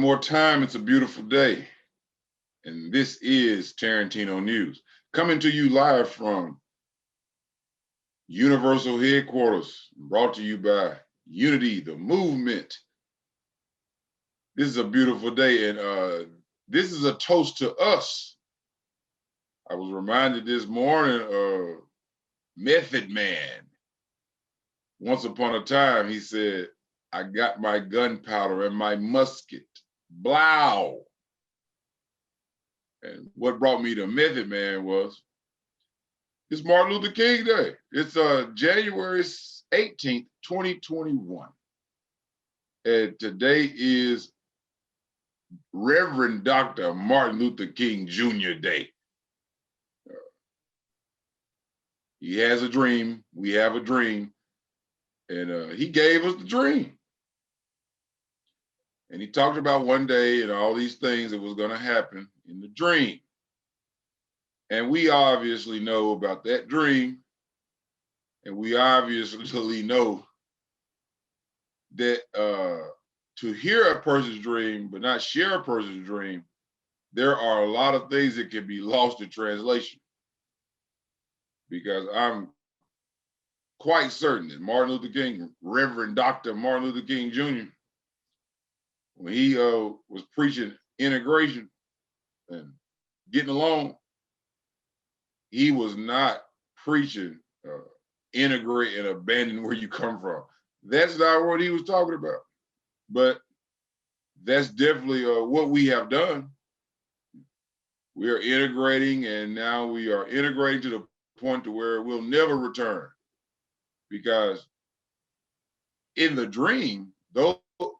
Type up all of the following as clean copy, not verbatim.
more time, it's a beautiful day. And this is TERRENTINO News, coming to you live from Universal Headquarters, brought to you by Unity, the movement. This is a beautiful day, and this is a toast to us. I was reminded this morning of Method Man. Once upon a time, he said, I got my gunpowder and my musket. Blow. And what brought me to Method Man was, it's Martin Luther King Day. It's January 18th, 2021. And today is Reverend Dr. Martin Luther King Jr. Day. He has a dream. We have a dream. And he gave us the dream. And he talked about one day and all these things that was going to happen in the dream. And we obviously know about that dream. And we obviously know that to hear a person's dream, but not share a person's dream, there are a lot of things that can be lost in translation. Because I'm quite certain that Martin Luther King, Reverend Dr. Martin Luther King Jr., when he was preaching integration and getting along, he was not preaching integrate and abandon where you come from. That's not what he was talking about. But that's definitely what we have done. We are integrating, and now we are integrating to the point to where we'll never return. Because in the dream, those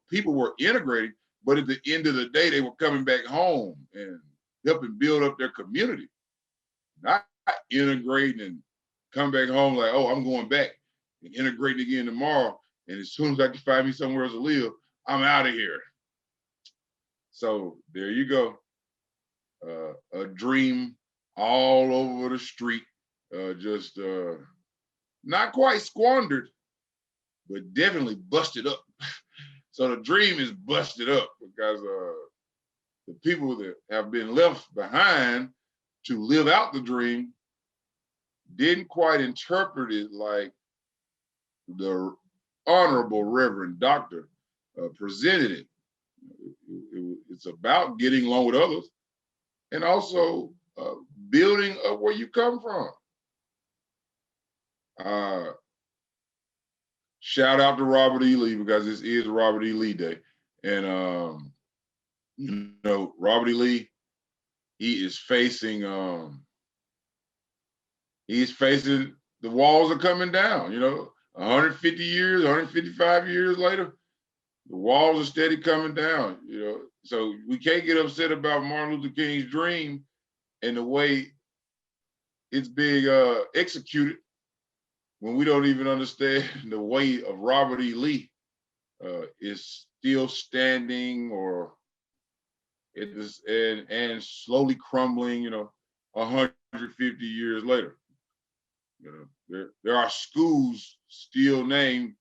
people were integrating, but at the end of the day, they were coming back home and helping build up their community. Not integrating and come back home like, oh, I'm going back and integrating again tomorrow. And as soon as I can find me somewhere else to live, I'm out of here. So there you go. A dream all over the street, just not quite squandered, but definitely busted up. So the dream is busted up because the people that have been left behind to live out the dream didn't quite interpret it like the Honorable Reverend Doctor presented it. It's about getting along with others and also building up where you come from. Shout out to Robert E. Lee, because this is Robert E. Lee Day. And, you know, Robert E. Lee, he is facing, the walls are coming down, you know, 150 years, 155 years later, the walls are steady coming down, you know. So we can't get upset about Martin Luther King's dream and the way it's being executed when we don't even understand the way of Robert E. Lee is still standing, or it is and slowly crumbling, you know, 150 years later. You know, there are schools still named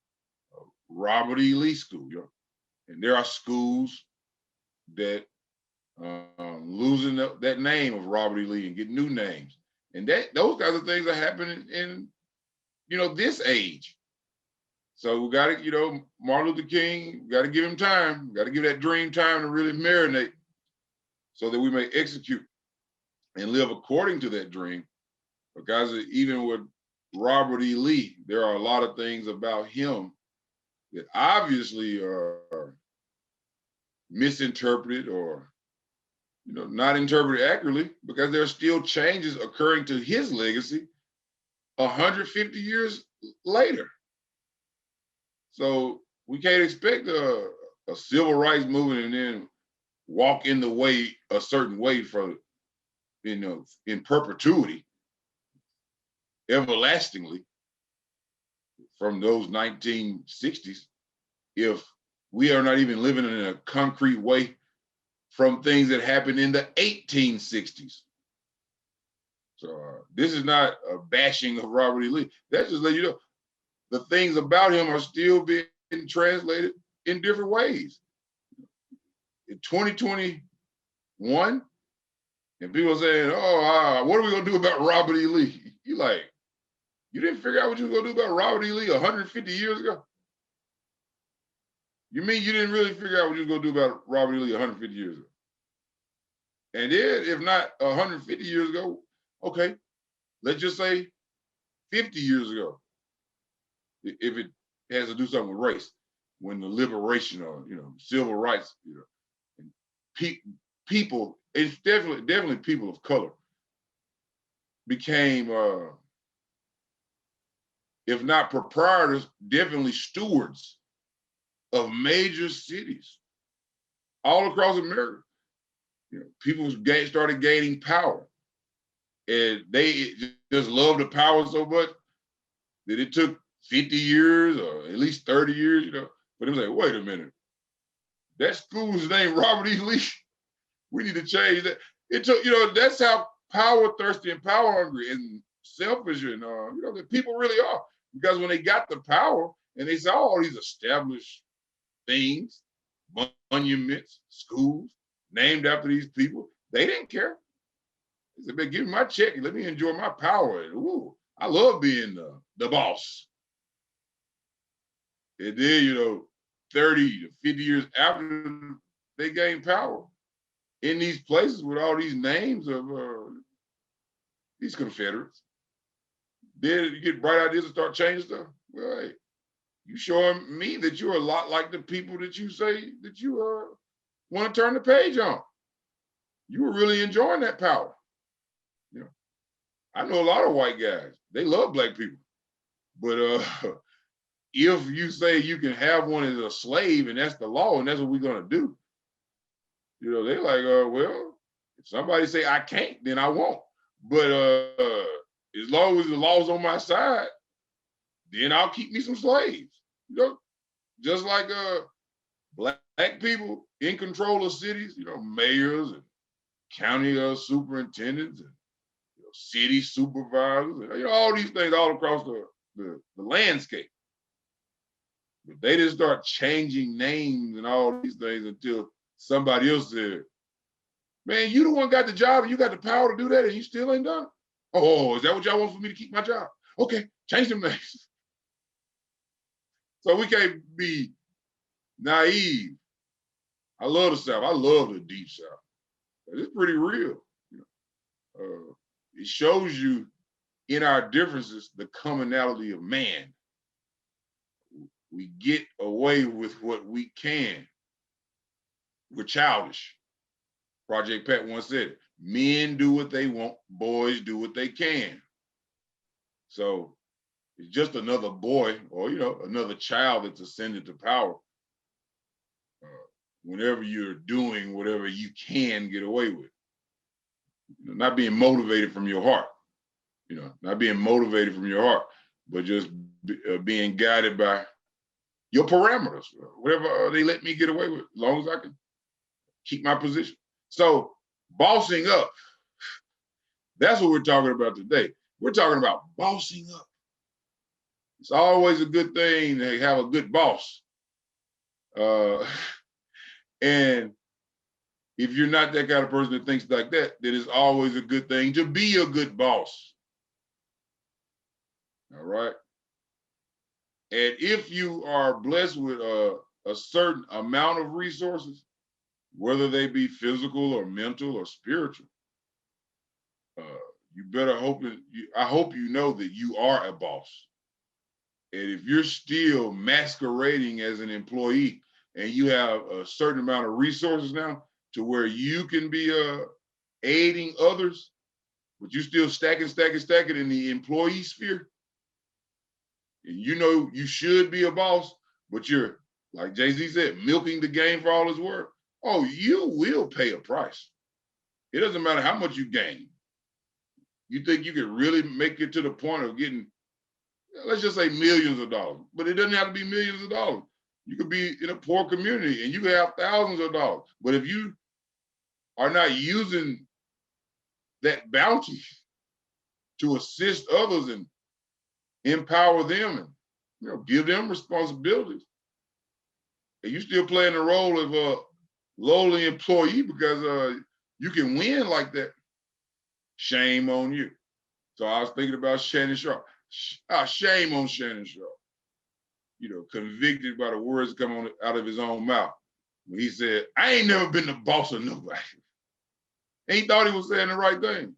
Robert E. Lee School, you know, and there are schools that losing that name of Robert E. Lee and get new names, and those kinds of things are happening in you know, this age. So we got to, you know, Martin Luther King, got to give him time, got to give that dream time to really marinate so that we may execute and live according to that dream. Because even with Robert E. Lee, there are a lot of things about him that obviously are misinterpreted or, you know, not interpreted accurately, because there are still changes occurring to his legacy 150 years later. So we can't expect a civil rights movement and then walk in the way a certain way for, you know, in perpetuity, everlastingly from those 1960s, if we are not even living in a concrete way from things that happened in the 1860s. So this is not a bashing of Robert E. Lee. That's just let you know the things about him are still being translated in different ways. 2021, and people saying, "Oh, what are we gonna do about Robert E. Lee?" You like, you didn't figure out what you were gonna do about Robert E. Lee 150 years ago? You mean you didn't really figure out what you were gonna do about Robert E. Lee 150 years ago? And then, if not 150 years ago, okay, let's just say 50 years ago, if it has to do something with race, when the liberation or civil rights, and people, it's definitely people of color became, if not proprietors, definitely stewards of major cities all across America. People started gaining power, and they just loved the power so much that it took 50 years or at least 30 years, for them to say, wait a minute, that school's named Robert E. Lee. We need to change that. It took, that's how power thirsty and power hungry and selfish and that people really are. Because when they got the power and they saw all these established things, monuments, schools named after these people, they didn't care. They said, man, give me my check and let me enjoy my power. And, ooh, I love being the boss. And then, 30 to 50 years after they gained power in these places with all these names of these Confederates, then you get bright ideas and start changing stuff. Well, hey, you showing me that you're a lot like the people that you say that you want to turn the page on. You were really enjoying that power. I know a lot of white guys. They love black people. But if you say you can have one as a slave and that's the law and that's what we're going to do, they're like, well, if somebody say I can't, then I won't. But as long as the law's on my side, then I'll keep me some slaves. Just like black people in control of cities, mayors and county superintendents and city supervisors, and, all these things all across the landscape. But they didn't start changing names and all these things until somebody else said, man, you the one got the job and you got the power to do that and you still ain't done it? Oh, is that what y'all want for me to keep my job? Okay, change them names. So we can't be naive. I love the South. I love the deep South. It's pretty real. It shows you in our differences the commonality of man. We get away with what we can. We're childish. Project Pat once said it. Men do what they want, boys do what they can. So it's just another boy or, another child that's ascended to power whenever you're doing whatever you can get away with. Not being motivated from your heart, not being motivated from your heart, but just being guided by your parameters, whatever they let me get away with, as long as I can keep my position. So bossing up, that's what we're talking about today. We're talking about bossing up. It's always a good thing to have a good boss. And if you're not that kind of person that thinks like that, then it's always a good thing to be a good boss. All right. And if you are blessed with a certain amount of resources, whether they be physical or mental or spiritual, you better hope I hope you know that you are a boss. And if you're still masquerading as an employee and you have a certain amount of resources now to where you can be aiding others, but you still stacking in the employee sphere, and you should be a boss, but you're, like Jay-Z said, milking the game for all it's worth. Oh, you will pay a price. It doesn't matter how much you gain. You think you can really make it to the point of getting, let's just say millions of dollars, but it doesn't have to be millions of dollars. You could be in a poor community and you could have thousands of dollars. But if you are not using that bounty to assist others and empower them and give them responsibilities, and you still playing the role of lowly employee because you can win like that. Shame on you. So I was thinking about Shannon Sharpe. Shame on Shannon Sharpe. You know, convicted by the words that come out of his own mouth. When he said, I ain't never been the boss of nobody. And he thought he was saying the right thing.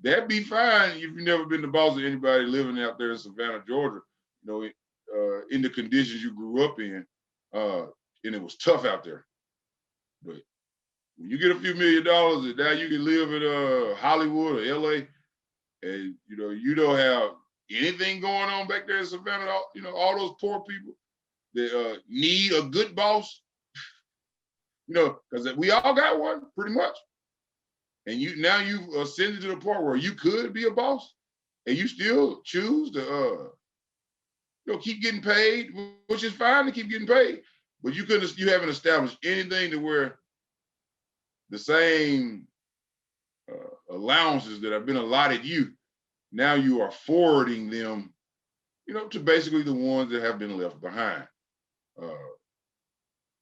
That'd be fine if you've never been the boss of anybody living out there in Savannah, Georgia, you know, in the conditions you grew up in, and it was tough out there. But when you get a few $1 million and now you can live in Hollywood or LA, and you don't have anything going on back there in Savannah, all those poor people that need a good boss, because we all got one pretty much. And you've ascended to the point where you could be a boss and you still choose to keep getting paid, which is fine to keep getting paid, but you haven't established anything to where the same allowances that have been allotted you, now you are forwarding them, to basically the ones that have been left behind.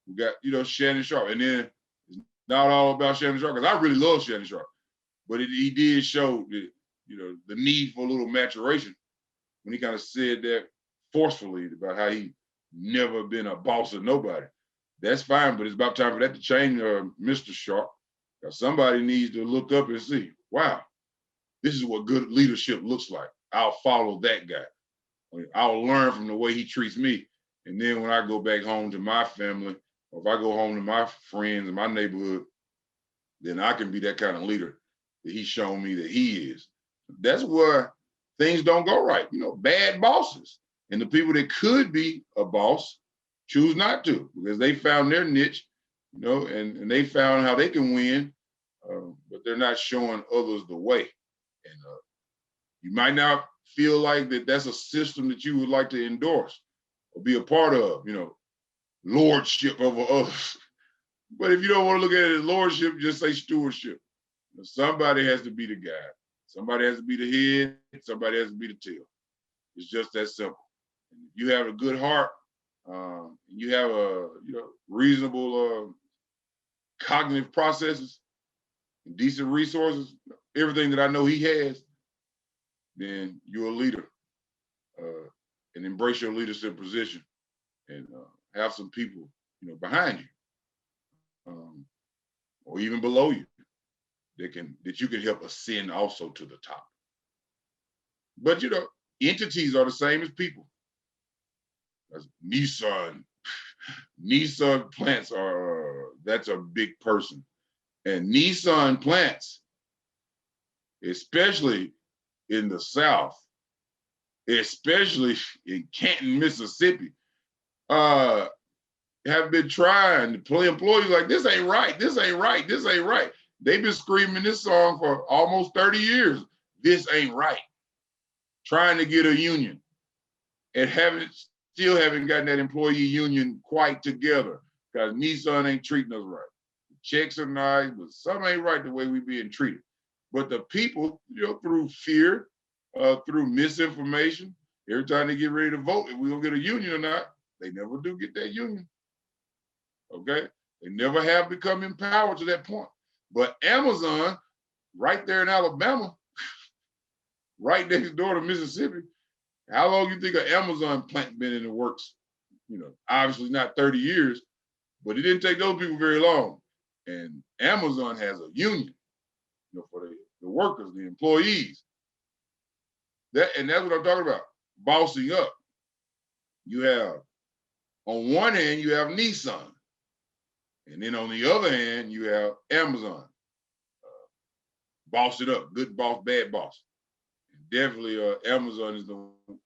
We got, Shannon Sharpe, and then it's not all about Shannon Sharpe, because I really love Shannon Sharpe, but he did show that, the need for a little maturation when he kind of said that forcefully about how he never been a boss of nobody. That's fine, but it's about time for that to change, Mr. Sharpe. Somebody needs to look up and see, wow, this is what good leadership looks like. I'll follow that guy. I'll learn from the way he treats me. And then when I go back home to my family, or if I go home to my friends in my neighborhood, then I can be that kind of leader that he's shown me that he is. That's where things don't go right. Bad bosses. And the people that could be a boss choose not to, because they found their niche, and they found how they can win, but they're not showing others the way. And you might not feel like that's a system that you would like to endorse or be a part of, lordship over others. But if you don't want to look at it as lordship, just say stewardship. Somebody has to be the guide. Somebody has to be the head. Somebody has to be the tail. It's just that simple. And if you have a good heart, you have a reasonable cognitive processes, decent resources, everything that I know he has, then you're a leader, and embrace your leadership position, and have some people, behind you, or even below you, that you can help ascend also to the top. But entities are the same as people. That's Nissan. Nissan plants that's a big person. And Nissan plants, especially in the South, especially in Canton, Mississippi, have been trying to play employees like, this ain't right, this ain't right, this ain't right. They've been screaming this song for almost 30 years. This ain't right. Trying to get a union and still haven't gotten that employee union quite together, because Nissan ain't treating us right. The checks are nice, but some ain't right the way we being treated. But the people, through fear, through misinformation, every time they get ready to vote, if we're gonna get a union or not, they never do get that union. Okay? They never have become empowered to that point. But Amazon, right there in Alabama, right next door to Mississippi, how long you think an Amazon plant been in the works? Obviously not 30 years, but it didn't take those people very long. And Amazon has a union, for the workers, the employees. And that's what I'm talking about, bossing up. You have, on one hand, you have Nissan. And then on the other hand, you have Amazon. Boss it up, good boss, bad boss. And definitely Amazon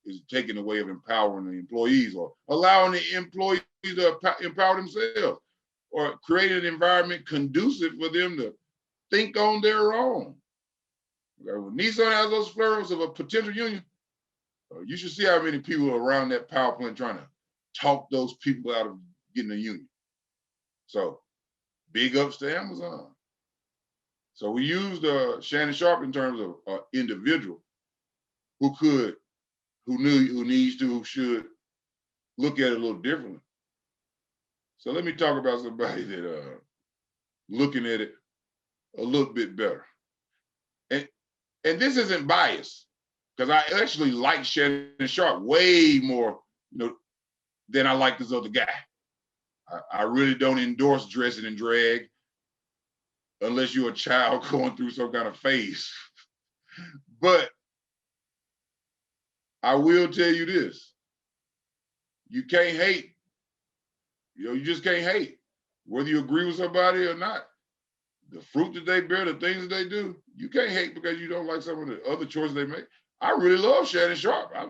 is taking the way of empowering the employees, or allowing the employees to empower themselves, or create an environment conducive for them to think on their own. Okay, when Nissan has those flare-ups of a potential union, you should see how many people are around that power plant trying to talk those people out of getting a union. So big ups to Amazon. So we used Shannon Sharpe in terms of individual who needs to, who should look at it a little differently. So let me talk about somebody that looking at it a little bit better. And this isn't bias, because I actually like Shannon Sharpe way more, than I like this other guy. I really don't endorse dressing in drag unless you're a child going through some kind of phase. But I will tell you this. You can't hate. You just can't hate. Whether you agree with somebody or not, the fruit that they bear, the things that they do, you can't hate because you don't like some of the other choices they make. I really love Shannon Sharpe. I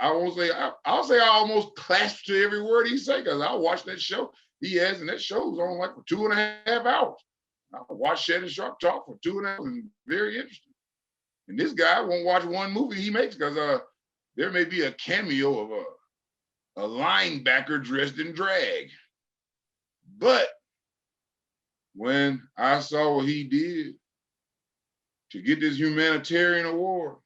won't say I'll say I almost clasp to every word he say, because I watched that show he has, and that show was on like for 2.5 hours. I watched Shannon Sharpe talk for 2.5 hours, and very interesting. And this guy won't watch one movie he makes because there may be a cameo of a linebacker dressed in drag. But when I saw what he did to get this humanitarian award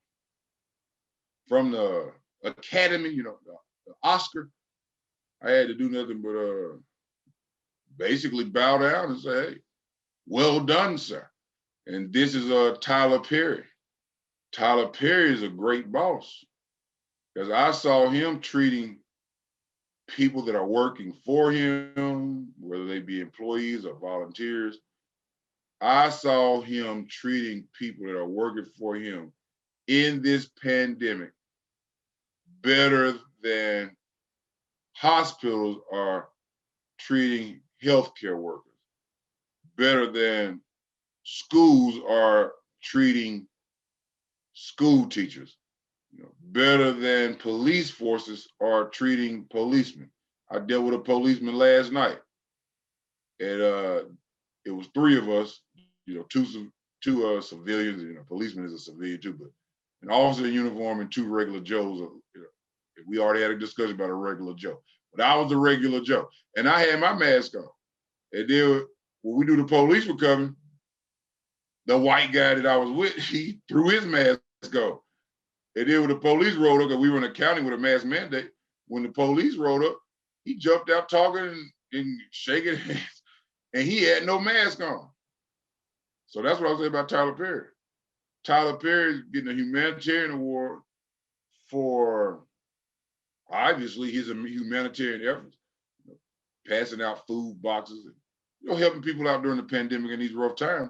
from the Academy, the Oscar, I had to do nothing but basically bow down and say, hey, well done, sir. And this is Tyler Perry. Tyler Perry is a great boss, because I saw him treating people that are working for him, whether they be employees or volunteers. I saw him treating people that are working for him in this pandemic better than hospitals are treating healthcare workers, better than schools are treating school teachers, better than police forces are treating policemen. I dealt with a policeman last night, and it was 3 of us, two civilians, and a policeman is a civilian too, but an officer in uniform and 2 regular Joes. We already had a discussion about a regular Joe, but I was a regular Joe, and I had my mask on. And then when we knew the police were coming, the white guy that I was with, he threw his mask on. And then when the police rolled up, because we were in a county with a mask mandate, when the police rolled up, he jumped out talking and shaking hands, and he had no mask on. So that's what I was saying about Tyler Perry. Tyler Perry is getting a humanitarian award for, obviously, his humanitarian efforts, passing out food boxes, and helping people out during the pandemic in these rough times.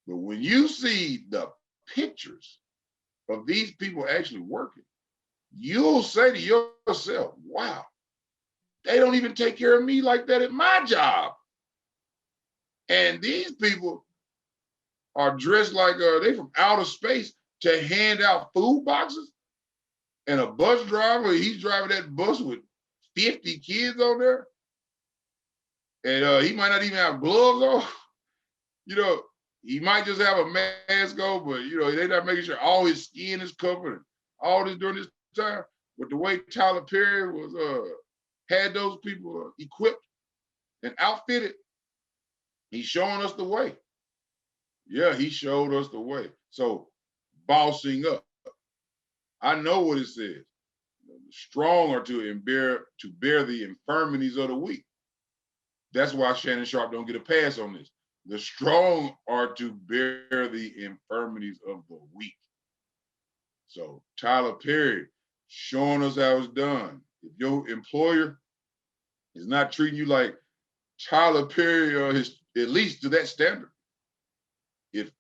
But when you see the pictures of these people actually working, you'll say to yourself, wow, they don't even take care of me like that at my job. And these people are dressed like they from outer space to hand out food boxes. And a bus driver, he's driving that bus with 50 kids on there. And he might not even have gloves on. He might just have a mask on, but they're not making sure all his skin is covered. All this during this time. But the way Tyler Perry was had those people equipped and outfitted, he's showing us the way. Yeah, he showed us the way. So, bossing up. I know what it says. The strong are to bear the infirmities of the weak. That's why Shannon Sharpe don't get a pass on this. The strong are to bear the infirmities of the weak. So Tyler Perry showing us how it's done. If your employer is not treating you like Tyler Perry or at least to that standard, if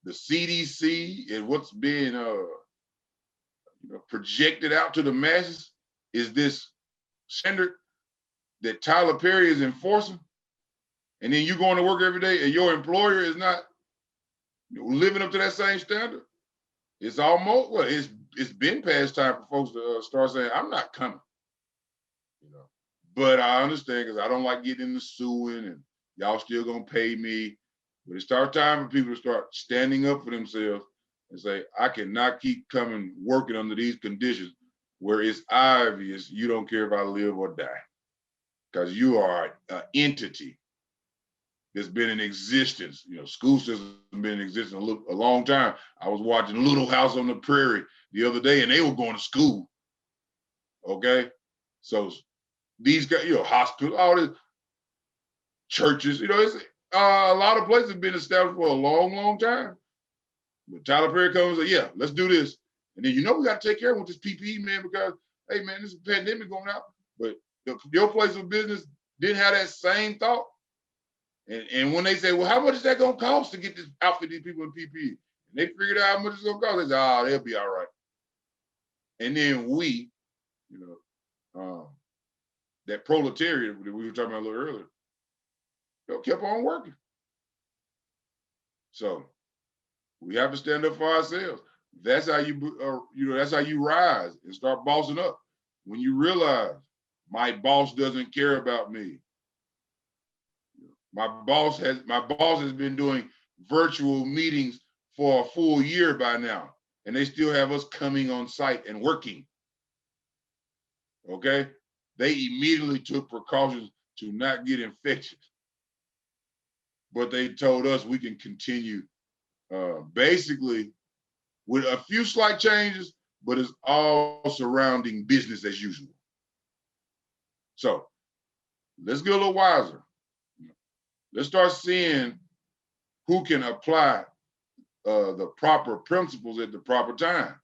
the CDC and what's being projected out to the masses is this standard that Tyler Perry is enforcing, and then you going to work every day and your employer is not living up to that same standard, it's almost, well, it's been past time for folks to start saying, I'm not coming. But I understand, because I don't like getting into suing, and y'all still gonna pay me. But it's start time for people to start standing up for themselves and say, I cannot keep coming working under these conditions where it's obvious you don't care if I live or die, because you are an entity that's been in existence. School systems have been in existence a long time. I was watching Little House on the Prairie the other day, and they were going to school. Okay, so these guys, hospital, all this. churches. You know, it's a lot of places have been established for a long, long time. But Tyler Perry comes and says, yeah, let's do this. And then, we got to take care of this PPE, man, because, hey, man, this is a pandemic going out. But your place of business didn't have that same thought. And when they say, well, how much is that going to cost to get this outfit, these people in PPE? And they figured out how much it's going to cost. They said, they'll be all right. And then we, that proletariat that we were talking about a little earlier, kept on working. So we have to stand up for ourselves. That's how that's how you rise and start bossing up. When you realize my boss doesn't care about me. My boss has been doing virtual meetings for a full year by now, and they still have us coming on site and working. Okay? They immediately took precautions to not get infected. But they told us we can continue basically with a few slight changes, but it's all surrounding business as usual. So let's get a little wiser. Let's start seeing who can apply the proper principles at the proper time.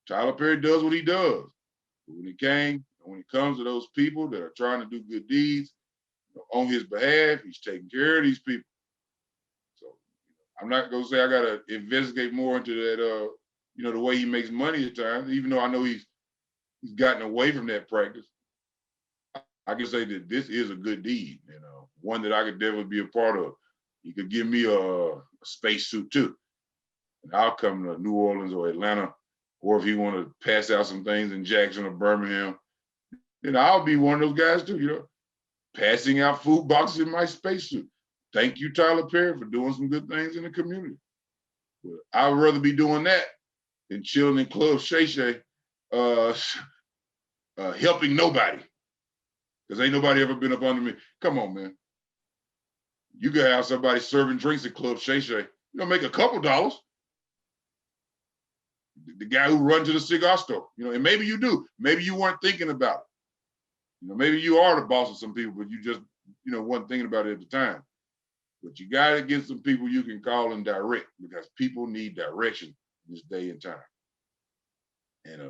Tyler Perry does what he does. But when it comes to those people that are trying to do good deeds on his behalf, he's taking care of these people. So I'm not going to say I got to investigate more into that, the way he makes money at times, even though I know he's gotten away from that practice. I can say that this is a good deed, one that I could definitely be a part of. He could give me a spacesuit too. And I'll come to New Orleans or Atlanta, or if he want to pass out some things in Jackson or Birmingham, then I'll be one of those guys too, passing out food boxes in my spacesuit. Thank you, Tyler Perry, for doing some good things in the community. But I'd rather be doing that than chilling in Club Shay, helping nobody. Because ain't nobody ever been up under me. Come on, man. You could have somebody serving drinks at Club Shay. Make a couple dollars. The guy who runs to the cigar store, and maybe you do. Maybe you weren't thinking about it. Maybe you are the boss of some people, but you just, weren't thinking about it at the time. But you got to get some people you can call and direct, because people need direction this day and time. And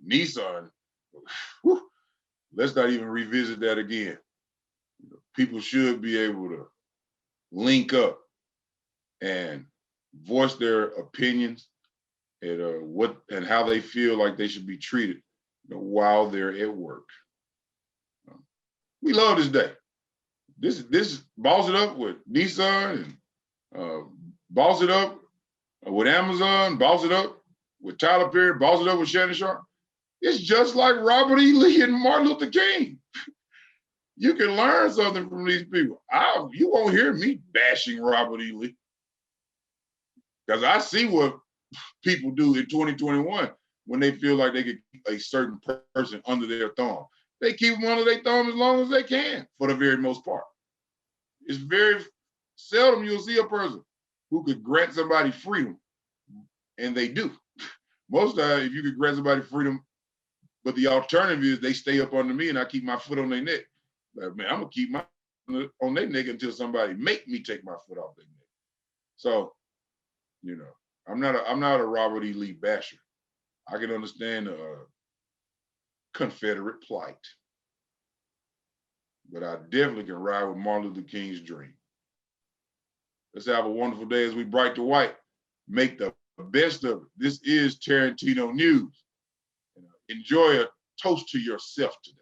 Nissan, whew, let's not even revisit that again. People should be able to link up and voice their opinions and what and how they feel like they should be treated while they're at work. We love this day. This balls it up with Nissan and balls it up with Amazon, balls it up with Tyler Perry, balls it up with Shannon Sharpe. It's just like Robert E. Lee and Martin Luther King. You can learn something from these people. You won't hear me bashing Robert E. Lee, because I see what people do in 2021 when they feel like they get a certain person under their thumb. They keep them under their thumb as long as they can, for the very most part. It's very seldom you'll see a person who could grant somebody freedom, and they do. Most times, if you could grant somebody freedom, but the alternative is they stay up under me and I keep my foot on their neck. Like, man, I'm gonna keep my on their neck until somebody make me take my foot off their neck. So, I'm not a Robert E. Lee basher. I can understand Confederate plight, but I definitely can ride with Martin Luther King's dream. Let's have a wonderful day as we bright to white. Make the best of it. This is Tarantino News. Enjoy a toast to yourself today.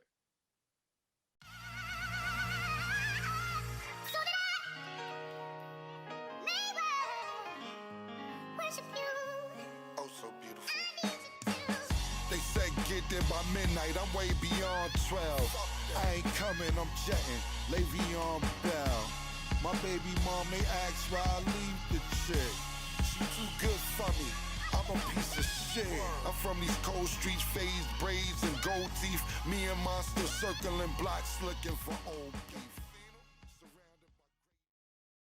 Oh, so beautiful. They said get there by midnight, I'm way beyond 12. I ain't coming, I'm jetting, Le'Veon Bell. My baby mom, they asked why I leave the chick. She too good for me, I'm a piece of shit. I'm from these cold streets, phased braids and gold teeth. Me and Monster circling blocks looking for old beef.